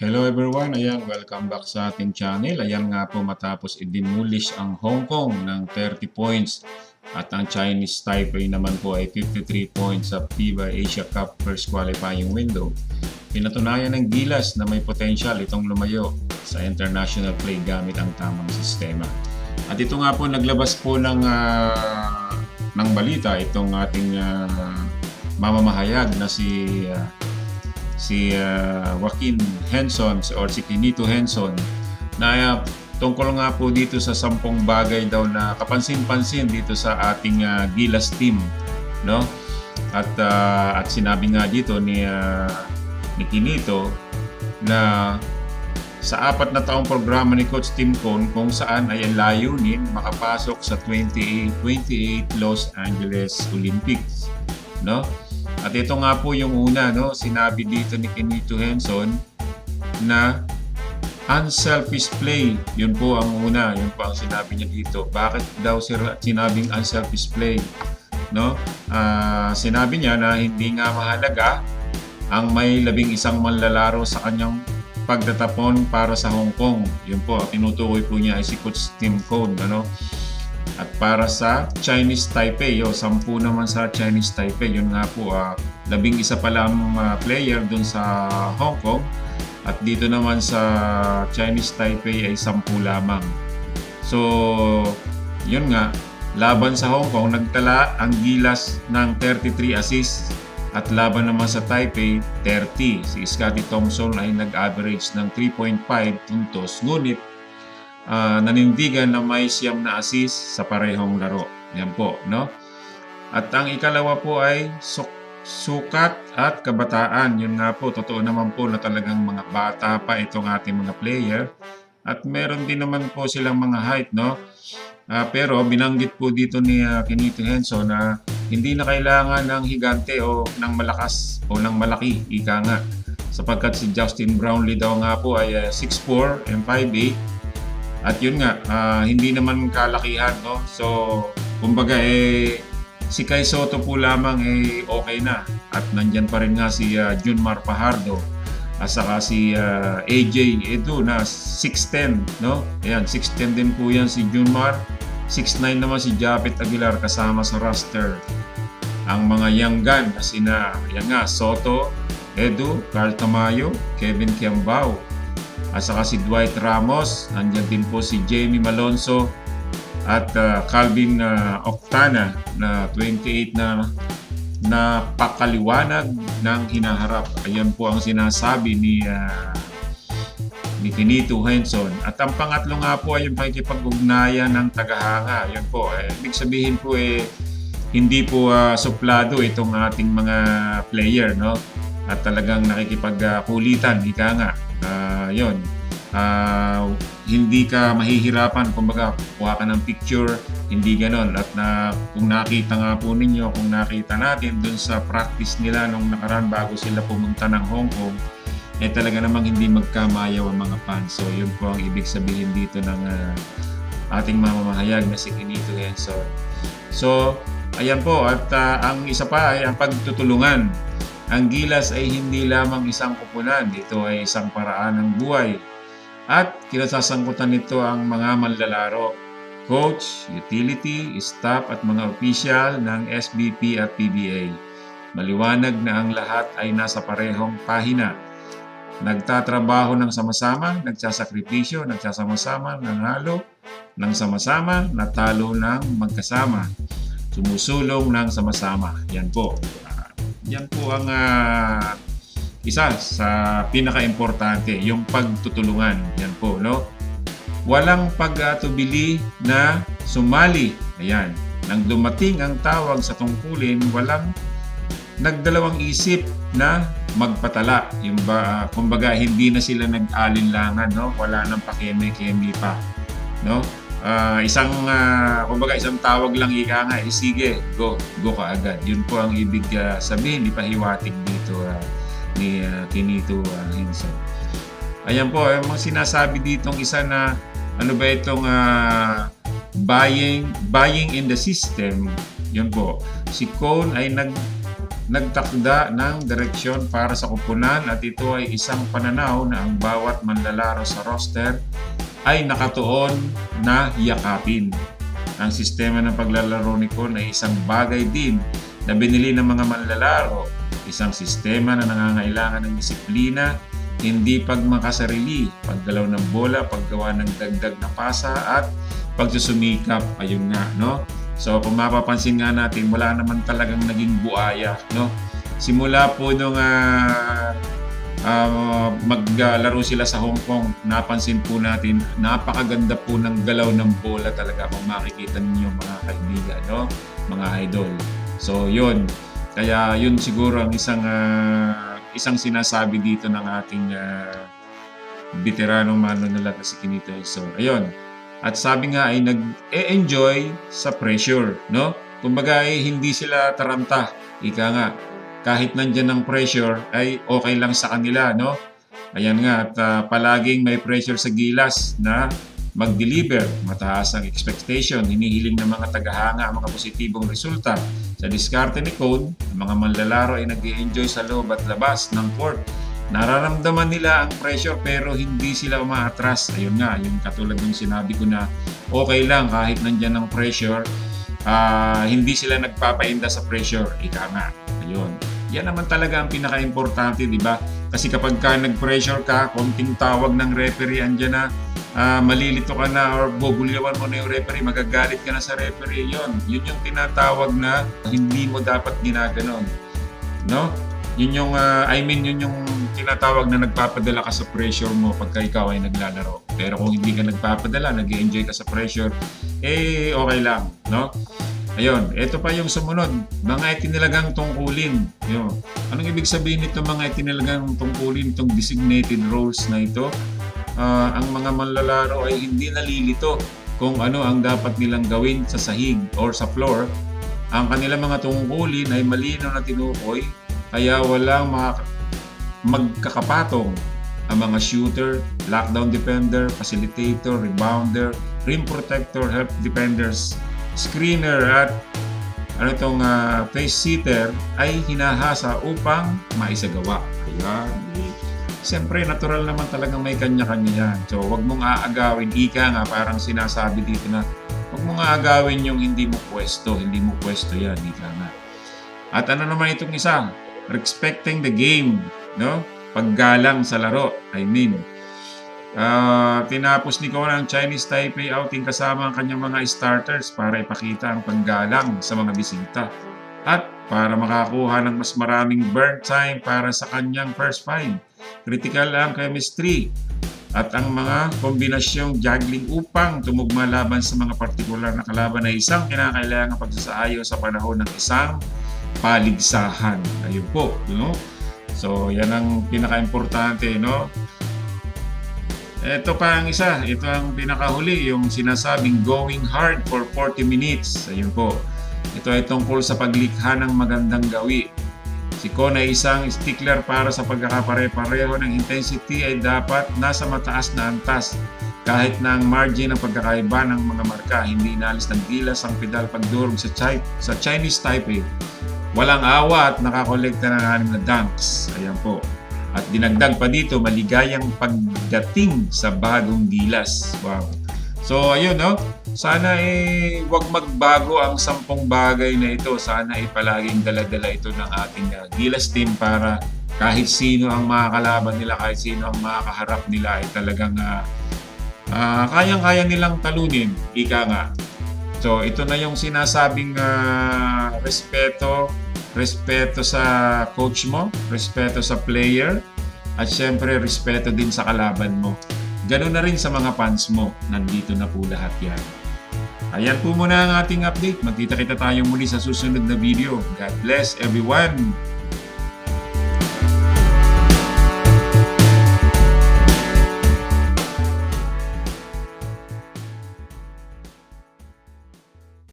Hello everyone, ayan, welcome back sa ating channel. Ayan nga po matapos i-demolish ang Hong Kong ng 30 points at ang Chinese Taipei naman po ay 53 points sa FIBA Asia Cup first qualifying window. Pinatunayan ng Gilas na may potential itong lumayo sa international play gamit ang tamang sistema. At ito nga po naglabas po ng balita itong ating mamamahayag na si Joaquin Henson or si Quinito Henson na tungkol nga po dito sa 10 bagay daw na kapansin-pansin dito sa ating Gilas team, no? At sinabi nga dito ni Quinito na sa 4 na taong programa ni Coach Tim Cone kung saan ay layunin makapasok sa 28 Los Angeles Olympics, no? At ito nga po yung una, no? Sinabi dito ni Quinito Henson na unselfish play. Yun po ang una, yun po ang sinabi niya dito. Bakit daw sinabing unselfish play? No? Sinabi niya na hindi nga mahalaga ang may 11 manlalaro sa kanyang pagtatapon para sa Hong Kong. Yun po, tinutukoy po niya ay si Coach Tim Cone, ano? At para sa Chinese Taipei, 10 naman sa Chinese Taipei, yun nga po, 11 pa lang player dun sa Hong Kong. At dito naman sa Chinese Taipei ay 10 lamang. So, yun nga, laban sa Hong Kong, nagtala ang Gilas ng 33 assists at laban naman sa Taipei, 30. Si Scottie Thompson ay nag-average ng 3.5 puntos. Ngunit, nanindigan na may 9 na assist sa parehong laro. Yan po, no? At ang ikalawa po ay sukat at kabataan. Yun nga po, totoo naman po na talagang mga bata pa itong ating mga player. At meron din naman po silang mga height, no? Pero binanggit po dito ni Quinito Henson na hindi na kailangan ng higante o ng malakas o ng malaki, ika nga. Sapagkat si Justin Brownlee daw nga po ay 6'4" and 5'8". At yun nga, hindi naman kalakihan, no? So, kumbaga si Kai Sotto po lamang okay na. At nandyan pa rin nga si Junmar Fajardo. At saka si AJ Edu na 6'10", no? Ayan, 6'10 din po yan si Junmar. 6'9 naman si Japet Aguilar kasama sa roster. Ang mga young gun na sina, yan nga, Soto, Edu, Carl Tamayo, Kevin Kiambao. At saka si Dwight Ramos, nandiyan din po si Jamie Malonzo at Calvin Octana na 28 na pakaliwanag ng hinaharap. Ayan po ang sinasabi ni Quinito Henson. At ang pangatlo nga po ay yung pakikipag-ugnayan ng tagahanga. Ayan po, ibig sabihin po hindi po suplado itong ating mga player, no? At talagang nakikipagkulitan, ika nga. Yun, hindi ka mahihirapan, kumbaga kuha ka ng picture, hindi ganon. At kung nakita nga po ninyo, kung nakita natin dun sa practice nila nung nakaraan bago sila pumunta ng Hong Kong, talaga namang hindi magkamayaw ang mga fans. So yun po ang ibig sabihin dito ng ating mamamahayag na si Quinito Henson. So ayan po, at ang isa pa ay ang pagtutulungan. Ang Gilas ay hindi lamang isang kupunan, ito ay isang paraan ng buhay. At kinasasangkutan nito ang mga manlalaro, coach, utility, staff at mga opisyal ng SBP at PBA. Maliwanag na ang lahat ay nasa parehong pahina. Nagtatrabaho ng sama-sama, nagsasakripisyo, nagsasama-sama, nanalo ng sama-sama, natalo ng magkasama. Sumusulong ng sama-sama. Yan po. Yan po ang isa sa pinaka-importante, yung pagtutulungan. Yan po, no? Walang pag-atubili na sumali. Ayan. Nang dumating ang tawag sa tungkulin, walang nagdalawang isip na magpatala. Yung kumbaga, hindi na sila nag-alinlangan, no? Wala nang pakeme-keme pa, no? Kumbaga isang tawag lang ika nga, sige, go ka agad. Yun po ang ibig sabihin, di pahiwatig dito ni Quinito Henson. Ayan po, yung mga sinasabi ditong isa na ano ba itong buying in the system. Yun po, si Cone ay nagtakda ng direksyon para sa koponan at ito ay isang pananaw na ang bawat manlalaro sa roster ay nakatuon na yakapin. Ang sistema ng paglalaro ni Con ay isang bagay din na binili ng mga manlalaro. Isang sistema na nangangailangan ng disiplina, hindi pagmakasarili, paggalaw ng bola, paggawa ng dagdag na pasa at pagsusumikap. Ayun nga, no? So kung mapapansin nga natin, wala naman talagang naging buaya, no? Simula po nung maglaro sila sa Hong Kong, napansin po natin, napakaganda po ng galaw ng bola talaga kung makikita niyo mga kaibigan, no? Mga idol. So yun, kaya yun siguro ang isang sinasabi dito ng ating veteranong manunala na si Kinito. So ayun, at sabi nga ay nag-e-enjoy sa pressure, no? Kumbaga ay hindi sila taranta, ika nga. Kahit nandyan ang pressure ay okay lang sa kanila, no? Ayan nga, at palaging may pressure sa gilas na mag-deliver. Mataas ang expectation, hinihiling ng mga tagahanga ang mga positibong resulta. Sa diskarte ni Cone, ang mga manlalaro ay nag-e-enjoy sa loob at labas ng court. Nararamdaman nila ang pressure pero hindi sila umaatras. Ayun nga, yung katulad ng sinabi ko na okay lang kahit nandyan ang pressure, hindi sila nagpapainda sa pressure. Ika nga, ayun. Yan naman talaga ang pinaka-importante, di ba? Kasi kapag nag-pressure ka, konting tawag ng referee, andyan na, malilito ka na or bubulyawan mo na yung referee, magagalit ka na sa referee. Yun yung tinatawag na hindi mo dapat ginaganon. No? Yun yung, yun yung tinatawag na nagpapadala ka sa pressure mo pagka ikaw ay naglalaro. Pero kung hindi ka nagpapadala, nag-enjoy ka sa pressure, okay lang, no? Ayun, ito pa yung sumunod, mga itinilagang tungkulin. Yun. Anong ibig sabihin nito mga itinilagang tungkulin, itong designated roles na ito? Ang mga manlalaro ay hindi nalilito kung ano ang dapat nilang gawin sa sahig or sa floor. Ang kanilang mga tungkulin ay malinaw na tinukoy, kaya walang magkakapatong. Ang mga shooter, lockdown defender, facilitator, rebounder, rim protector, help defenders, screener at face setter ay hinahasa upang maisagawa. Ayan. Siyempre, natural naman talagang may kanya-kanya yan. So, wag mong aagawin. Ika nga, parang sinasabi dito na wag mong aagawin yung hindi mo pwesto. Hindi mo pwesto yan. Ika nga. At ano naman itong isa? Respecting the game. No? Paggalang sa laro. Tinapos ni Con ang Chinese Taipei outing kasama ang kanyang mga starters para ipakita ang paggalang sa mga bisita at para makakuha ng mas maraming burn time para sa kanyang first five. Critical ang chemistry at ang mga kombinasyong juggling upang tumugma laban sa mga partikular na kalaban na isang kinakailangang pagsasaayo sa panahon ng isang paligsahan. Ayun po, no? So, yan ang pinaka-importante, no? Ito pa ang isa, ito ang pinakahuli, yung sinasabing going hard for 40 minutes. Ayun po. Ito ay tungkol sa paglikha ng magandang gawi. Si Con ay isang stickler para sa pagkakapare-pareho ng intensity ay dapat nasa mataas na antas. Kahit na ang margin ng pagkakaiba ng mga marka, hindi inalis ng gilas ang pedal pagdurog sa Chinese Taipei. Walang awa at nakakolekta ng 6 na dunks. Ayan po. At dinagdag pa dito, maligayang pagdating sa bagong gilas. Wow. So, ayun, no? Sana wag magbago ang 10 bagay na ito. Sana palaging dala-dala ito ng ating gilas team para kahit sino ang makakalaban nila, kahit sino ang makakaharap nila ay talagang kayang-kaya nilang talunin. Ika nga. So, ito na yung sinasabing respeto sa coach mo, respeto sa player, at syempre respeto din sa kalaban mo. Ganun na rin sa mga fans mo. Nandito na po lahat yan. Ayan po muna ang ating update. Magkita-kita tayo muli sa susunod na video. God bless everyone!